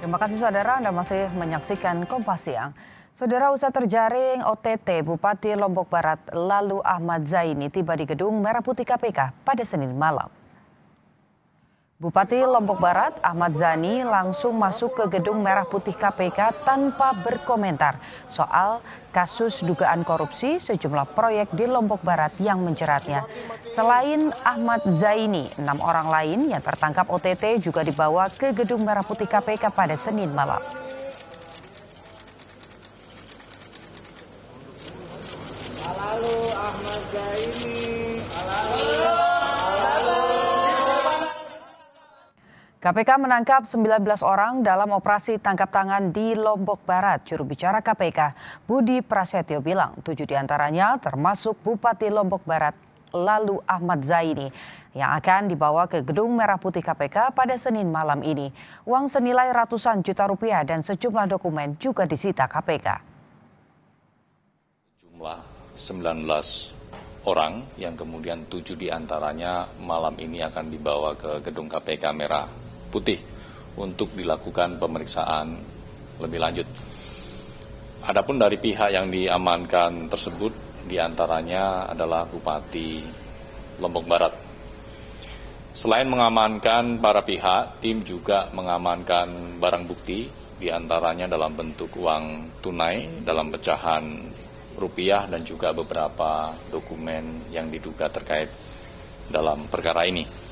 Terima kasih saudara, Anda masih menyaksikan Kompas Siang. Saudara, usai terjaring OTT, Bupati Lombok Barat Lalu Ahmad Zaini tiba di Gedung Merah Putih KPK pada Senin malam. Bupati Lombok Barat Ahmad Zaini langsung masuk ke Gedung Merah Putih KPK tanpa berkomentar soal kasus dugaan korupsi sejumlah proyek di Lombok Barat yang menjeratnya. Selain Ahmad Zaini, 6 orang lain yang tertangkap OTT juga dibawa ke Gedung Merah Putih KPK pada Senin malam. Halo Ahmad Zaini. KPK menangkap 19 orang dalam operasi tangkap tangan di Lombok Barat. Juru bicara KPK, Budi Prasetyo bilang 7 diantaranya termasuk Bupati Lombok Barat Lalu Ahmad Zaini yang akan dibawa ke Gedung Merah Putih KPK pada Senin malam ini. Uang senilai ratusan juta rupiah dan sejumlah dokumen juga disita KPK. Jumlah 19 orang yang kemudian 7 diantaranya malam ini akan dibawa ke Gedung KPK Merah Putih untuk dilakukan pemeriksaan lebih lanjut. Adapun dari pihak yang diamankan tersebut diantaranya adalah Bupati Lombok Barat. Selain mengamankan para pihak, tim juga mengamankan barang bukti diantaranya dalam bentuk uang tunai dalam pecahan rupiah dan juga beberapa dokumen yang diduga terkait dalam perkara ini.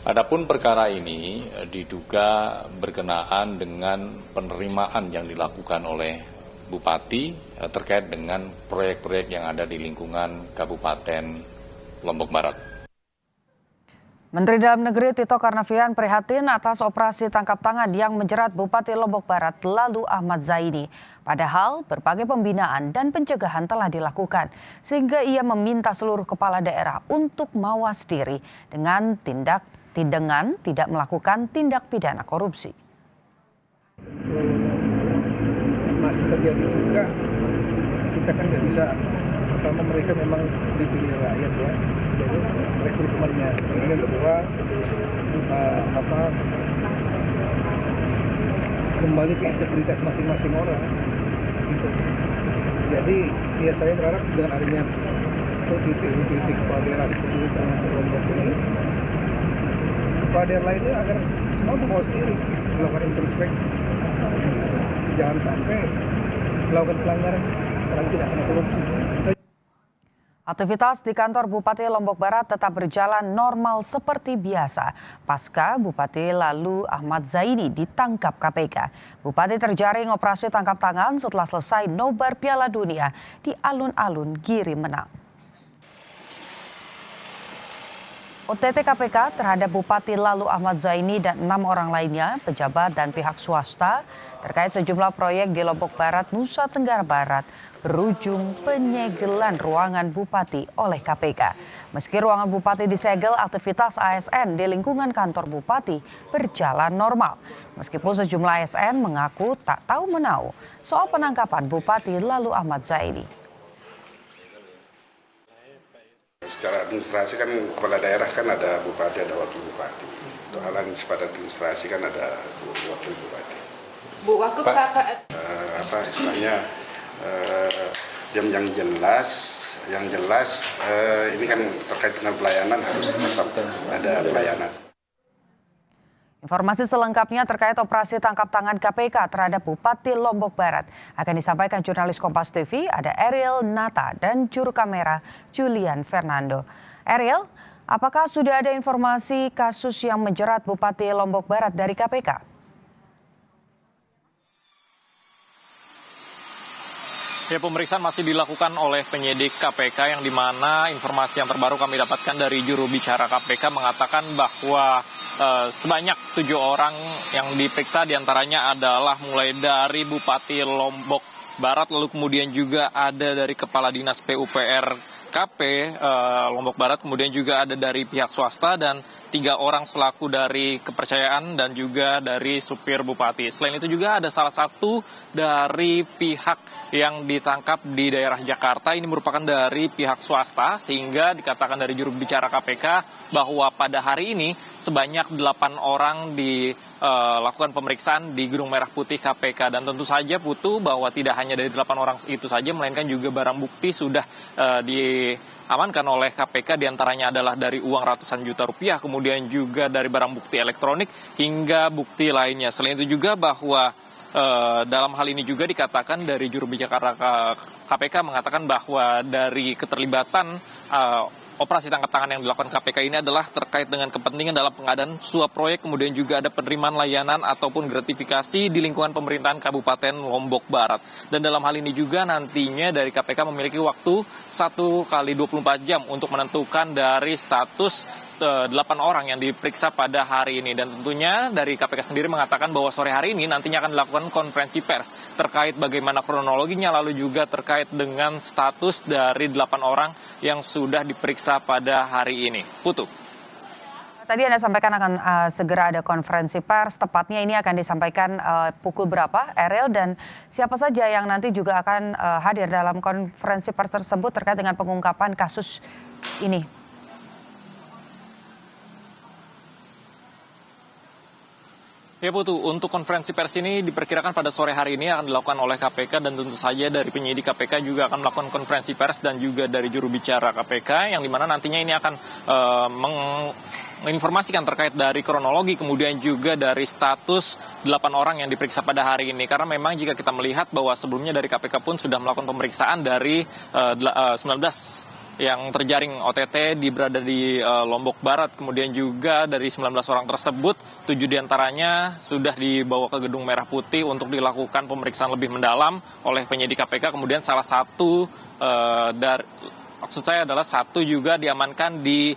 Adapun perkara ini diduga berkenaan dengan penerimaan yang dilakukan oleh Bupati terkait dengan proyek-proyek yang ada di lingkungan Kabupaten Lombok Barat. Menteri Dalam Negeri Tito Karnavian prihatin atas operasi tangkap tangan yang menjerat Bupati Lombok Barat Lalu Ahmad Zaini. Padahal berbagai pembinaan dan pencegahan telah dilakukan, sehingga ia meminta seluruh kepala daerah untuk mawas diri dengan tidak melakukan tindak pidana korupsi. Masih terjadi juga, kita kan nggak bisa, pertama mereka memang dipilih rakyat ya, jadi rekrutmennya. Kemudian kedua, kembali ke integritas masing-masing orang. Gitu. Jadi ya saya berharap dengan adanya titik kepala daerah seperti itu termasuk Lombok ini, kepala daerah lainnya agar semua membawa sendiri, melakukan introspeksi. Jangan sampai melakukan pelanggaran orang tidak kena korupsi. Aktivitas di kantor Bupati Lombok Barat tetap berjalan normal seperti biasa pasca Bupati Lalu Ahmad Zaini ditangkap KPK. Bupati terjaring operasi tangkap tangan setelah selesai nobar Piala Dunia di alun-alun Giri Menang. OTT KPK terhadap Bupati Lalu Ahmad Zaini dan 6 orang lainnya, pejabat dan pihak swasta terkait sejumlah proyek di Lombok Barat, Nusa Tenggara Barat berujung penyegelan ruangan Bupati oleh KPK. Meski ruangan Bupati disegel, aktivitas ASN di lingkungan kantor Bupati berjalan normal. Meskipun sejumlah ASN mengaku tak tahu menahu soal penangkapan Bupati Lalu Ahmad Zaini. Secara administrasi kan kepala daerah kan ada bupati, ada wakil bupati. Soalan pada administrasi kan ada wakil bupati. Bu, waktu istilahnya yang jelas ini kan terkait dengan pelayanan harus tetap ada pelayanan. Informasi selengkapnya terkait operasi tangkap tangan KPK terhadap Bupati Lombok Barat akan disampaikan jurnalis Kompas TV, ada Ariel Nata dan juru kamera Julian Fernando. Ariel, apakah sudah ada informasi kasus yang menjerat Bupati Lombok Barat dari KPK? Ya, pemeriksaan masih dilakukan oleh penyidik KPK yang dimana informasi yang terbaru kami dapatkan dari juru bicara KPK mengatakan bahwa sebanyak 7 orang yang diperiksa diantaranya adalah mulai dari Bupati Lombok Barat, lalu kemudian juga ada dari Kepala Dinas PUPR KP Lombok Barat, kemudian juga ada dari pihak swasta dan 3 orang selaku dari kepercayaan dan juga dari supir bupati. Selain itu juga ada salah satu dari pihak yang ditangkap di daerah Jakarta, ini merupakan dari pihak swasta, sehingga dikatakan dari juru bicara KPK bahwa pada hari ini sebanyak 8 orang lakukan pemeriksaan di Gedung Merah Putih KPK. Dan tentu saja Putu bahwa tidak hanya dari 8 orang itu saja, melainkan juga barang bukti sudah diamankan oleh KPK, diantaranya adalah dari uang ratusan juta rupiah, kemudian juga dari barang bukti elektronik hingga bukti lainnya. Selain itu juga bahwa dalam hal ini juga dikatakan dari juru bicara KPK mengatakan bahwa dari keterlibatan operasi tangkap tangan yang dilakukan KPK ini adalah terkait dengan kepentingan dalam pengadaan suap proyek, kemudian juga ada penerimaan layanan ataupun gratifikasi di lingkungan pemerintahan Kabupaten Lombok Barat. Dan dalam hal ini juga nantinya dari KPK memiliki waktu 1 kali 24 jam untuk menentukan dari status 8 orang yang diperiksa pada hari ini. Dan tentunya dari KPK sendiri mengatakan bahwa sore hari ini nantinya akan dilakukan konferensi pers terkait bagaimana kronologinya, lalu juga terkait dengan status dari 8 orang yang sudah diperiksa pada hari ini. Putu. Tadi Anda sampaikan akan segera ada konferensi pers, tepatnya ini akan disampaikan pukul berapa, Eril, dan siapa saja yang nanti juga akan hadir dalam konferensi pers tersebut terkait dengan pengungkapan kasus ini? Ya Putu, untuk konferensi pers ini diperkirakan pada sore hari ini akan dilakukan oleh KPK, dan tentu saja dari penyidik KPK juga akan melakukan konferensi pers dan juga dari juru bicara KPK, yang dimana nantinya ini akan menginformasikan terkait dari kronologi, kemudian juga dari status 8 orang yang diperiksa pada hari ini. Karena memang jika kita melihat bahwa sebelumnya dari KPK pun sudah melakukan pemeriksaan dari 19 yang terjaring OTT berada di Lombok Barat, kemudian juga dari 19 orang tersebut 7 diantaranya sudah dibawa ke Gedung Merah Putih untuk dilakukan pemeriksaan lebih mendalam oleh penyidik KPK, kemudian salah satu adalah satu juga diamankan di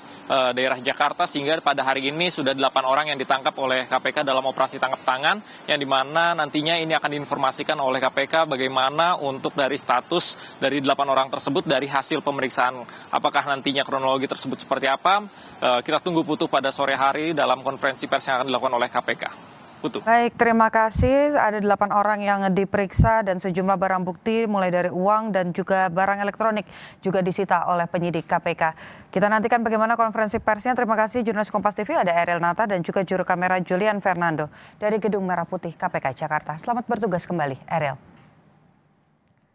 daerah Jakarta, sehingga pada hari ini sudah 8 orang yang ditangkap oleh KPK dalam operasi tangkap tangan, yang dimana nantinya ini akan diinformasikan oleh KPK bagaimana untuk dari status dari 8 orang tersebut dari hasil pemeriksaan. Apakah nantinya kronologi tersebut seperti apa? Kita tunggu Putu pada sore hari dalam konferensi pers yang akan dilakukan oleh KPK. Putu. Baik, terima kasih. Ada 8 orang yang diperiksa dan sejumlah barang bukti mulai dari uang dan juga barang elektronik juga disita oleh penyidik KPK. Kita nantikan bagaimana konferensi persnya. Terima kasih jurnalis Kompas TV ada Eril Nata dan juga juru kamera Julian Fernando dari Gedung Merah Putih KPK Jakarta. Selamat bertugas kembali, Eril.